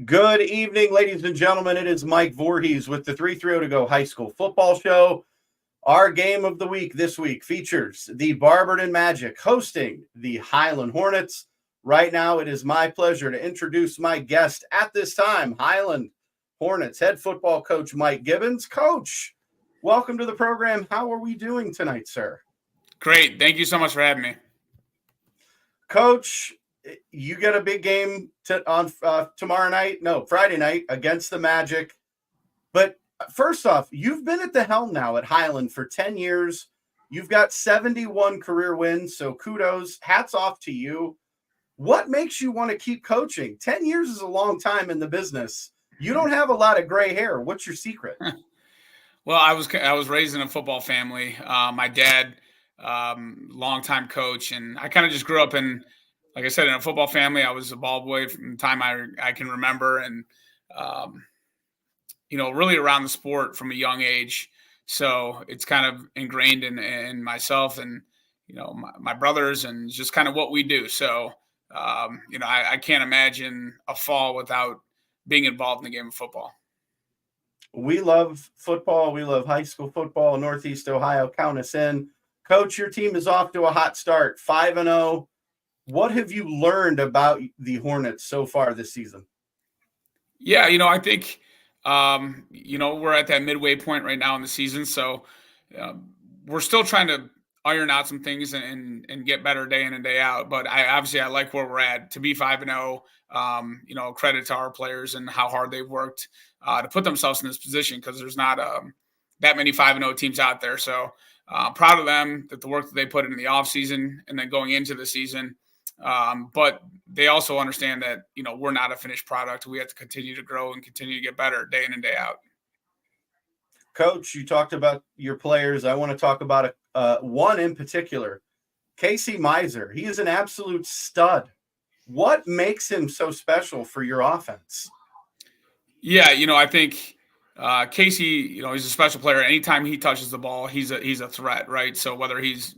Good evening, ladies and gentlemen. It is Mike Voorhees with the 330 to Go High School Football Show. Our game of the week this week features the Barberton Magic hosting the Highland Hornets. Right now, it is my pleasure to introduce my guest at this time, Highland Hornets head football coach Mike Gibbons. Coach, welcome to the program. How are we doing tonight, sir? Great. Thank you so much for having me. Coach, you get a big game on Friday night against the Magic. But first off, you've been at the helm now at Highland for 10 years. You've got 71 career wins, so kudos, hats off to you. What makes you want to keep coaching? 10 years is a long time in the business. You don't have a lot of gray hair. What's your secret? Well, I was raised in a football family. My dad, longtime coach, and I kind of just grew up in, like I said, in a football family. I was a ball boy from the time I can remember, and really around the sport from a young age. So it's kind of ingrained in myself and my brothers, and just kind of what we do. So I can't imagine a fall without being involved in the game of football. We love football. We love high school football. Northeast Ohio, count us in. Coach, your team is off to a hot start, 5-0. What have you learned about the Hornets so far this season? Yeah, I think, we're at that midway point right now in the season. So we're still trying to iron out some things and get better day in and day out. But I like where we're at. To be 5-0, credit to our players and how hard they've worked to put themselves in this position, because there's not that many 5-0 teams out there. So proud of them, that the work that they put in the offseason and then going into the season. But they also understand that, we're not a finished product. We have to continue to grow and continue to get better day in and day out. Coach, you talked about your players. I want to talk about one in particular, Casey Myser. He is an absolute stud. What makes him so special for your offense? Yeah, I think Casey, he's a special player. Anytime he touches the ball, he's a threat, right? So whether he's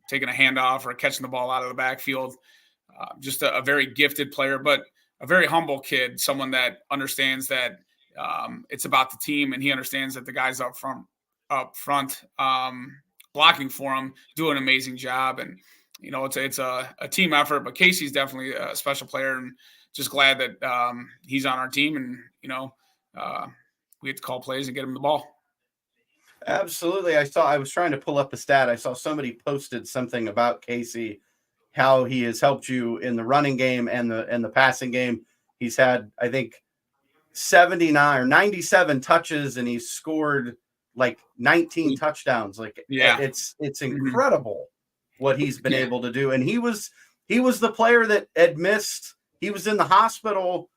taking a handoff or catching the ball out of the backfield, just a very gifted player, but a very humble kid, someone that understands that it's about the team, and he understands that the guys up front blocking for him do an amazing job. And it's a team effort, but Casey's definitely a special player, and just glad that he's on our team, and we have to call plays and get him the ball. Absolutely. I was trying to pull up a stat. I saw somebody posted something about Casey, how he has helped you in the running game and the passing game. He's had, I think, 79 or 97 touches, and he's scored like 19 touchdowns. Like, yeah, it's incredible what he's been able to do. And he was the player that had missed. He was in the hospital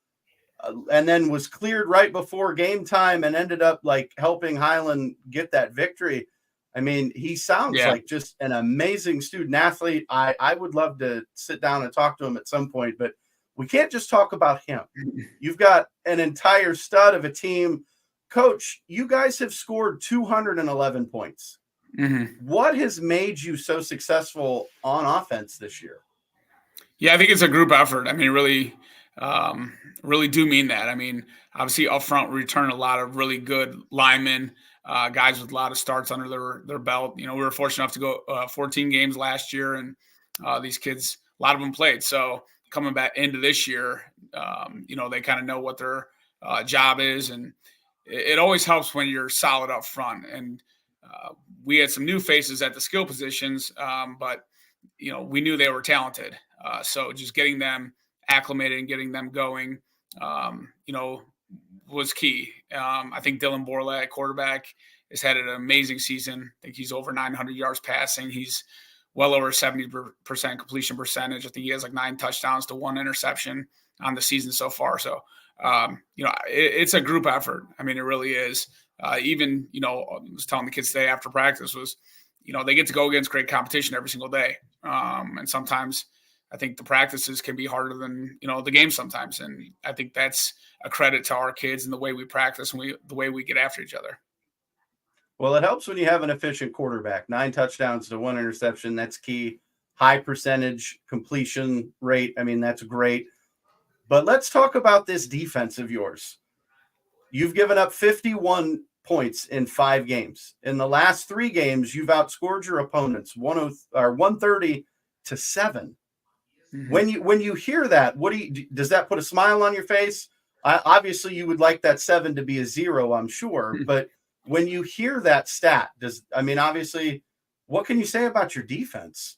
and then was cleared right before game time and ended up like helping Highland get that victory. I mean, he sounds like just an amazing student athlete. I would love to sit down and talk to him at some point, but we can't just talk about him. You've got an entire stud of a team. Coach, you guys have scored 211 points. Mm-hmm. What has made you so successful on offense this year? Yeah, I think it's a group effort. I mean, really do mean that. I mean, obviously up front, we return a lot of really good linemen, guys with a lot of starts under their belt. We were fortunate enough to go 14 games last year, and these kids, a lot of them played. So coming back into this year, they kind of know what their job is, and it always helps when you're solid up front. And we had some new faces at the skill positions, but we knew they were talented. So just getting them acclimated and getting them going, was key. I think Dylan Borla at quarterback has had an amazing season. I think he's over 900 yards passing. He's well over 70% completion percentage. I think he has like 9 touchdowns to 1 interception on the season so far. So, it's a group effort. I mean, it really is. I was telling the kids today after practice was, they get to go against great competition every single day. And sometimes I think the practices can be harder than, the game sometimes. And I think that's a credit to our kids and the way we practice and the way we get after each other. Well, it helps when you have an efficient quarterback. 9 touchdowns to 1 interception. That's key. High percentage completion rate. I mean, that's great. But let's talk about this defense of yours. You've given up 51 points in 5 games. In the last 3 games, you've outscored your opponents 130 to 7. Mm-hmm. When you hear that, does that put a smile on your face? Obviously, you would like that 7 to be a 0, I'm sure. But when you hear that stat, obviously, what can you say about your defense?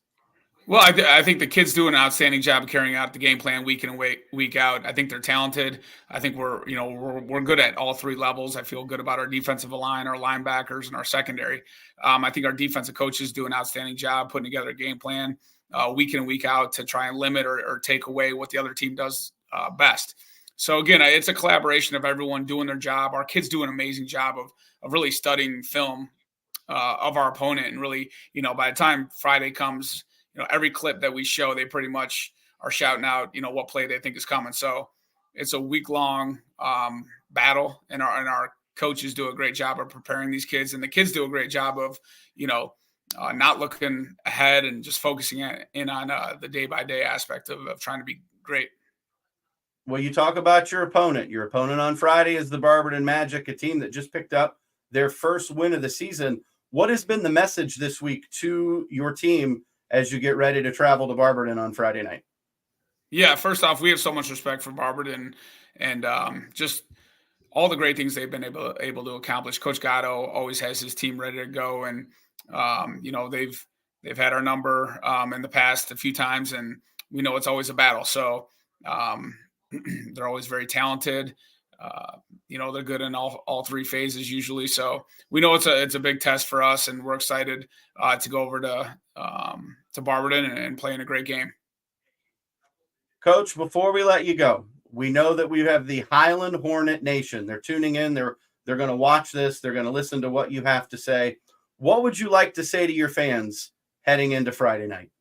Well, I think the kids do an outstanding job of carrying out the game plan week in and week out. I think they're talented. I think we're good at all 3 levels. I feel good about our defensive line, our linebackers, and our secondary. I think our defensive coaches do an outstanding job putting together a game plan week in and week out to try and limit or take away what the other team does best. So again, it's a collaboration of everyone doing their job. Our kids do an amazing job of really studying film of our opponent, and really, by the time Friday comes, every clip that we show, they pretty much are shouting out, what play they think is coming. So it's a week-long battle, and our coaches do a great job of preparing these kids, and the kids do a great job of, not looking ahead and just focusing in on the day-by-day aspect of trying to be great. Well, you talk about your opponent. Your opponent on Friday is the Barberton Magic, a team that just picked up their first win of the season. What has been the message this week to your team as you get ready to travel to Barberton on Friday night? Yeah, first off, we have so much respect for Barberton and just all the great things they've been able to accomplish. Coach Gatto always has his team ready to go, and they've had our number in the past a few times, and we know it's always a battle. So they're always very talented. They're good in all 3 phases usually. So we know it's a big test for us, and we're excited to go over to Barberton and play in a great game. Coach, before we let you go, we know that we have the Highland Hornet Nation. They're tuning in. They're going to watch this. They're going to listen to what you have to say. What would you like to say to your fans heading into Friday night?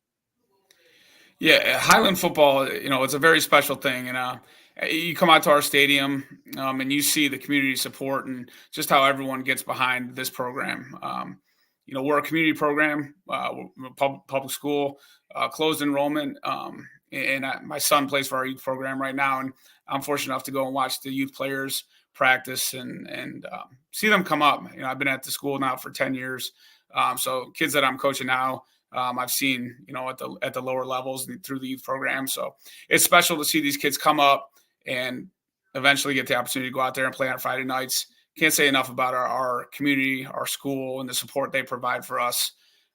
Yeah, Highland football, it's a very special thing. And you come out to our stadium and you see the community support and just how everyone gets behind this program. We're a community program, public school, closed enrollment. And my son plays for our youth program right now. And I'm fortunate enough to go and watch the youth players practice and see them come up. I've been at the school now for 10 years. So kids that I'm coaching now, I've seen, at the lower levels through the youth program. So it's special to see these kids come up and eventually get the opportunity to go out there and play on Friday nights. Can't say enough about our community, our school, and the support they provide for us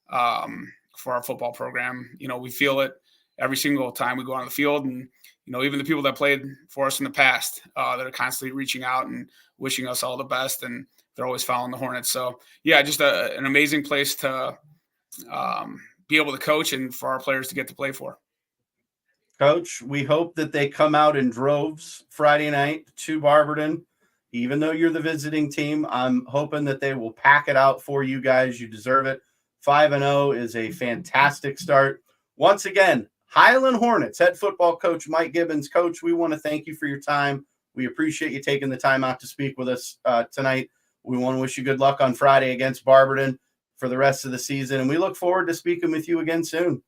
for our football program. We feel it every single time we go on the field, and even the people that played for us in the past that are constantly reaching out and wishing us all the best, and they're always following the Hornets. So yeah, just an amazing place to be able to coach and for our players to get to play for. Coach, we hope that they come out in droves Friday night to Barberton. Even though you're the visiting team, I'm hoping that they will pack it out for you guys. You deserve it. 5-0 is a fantastic start. Once again, Highland Hornets head football coach Mike Gibbons. Coach, we want to thank you for your time. We appreciate you taking the time out to speak with us tonight. We want to wish you good luck on Friday against Barberton for the rest of the season, and we look forward to speaking with you again soon.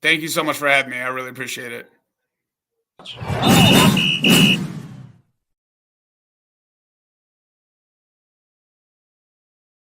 Thank you so much for having me. I really appreciate it.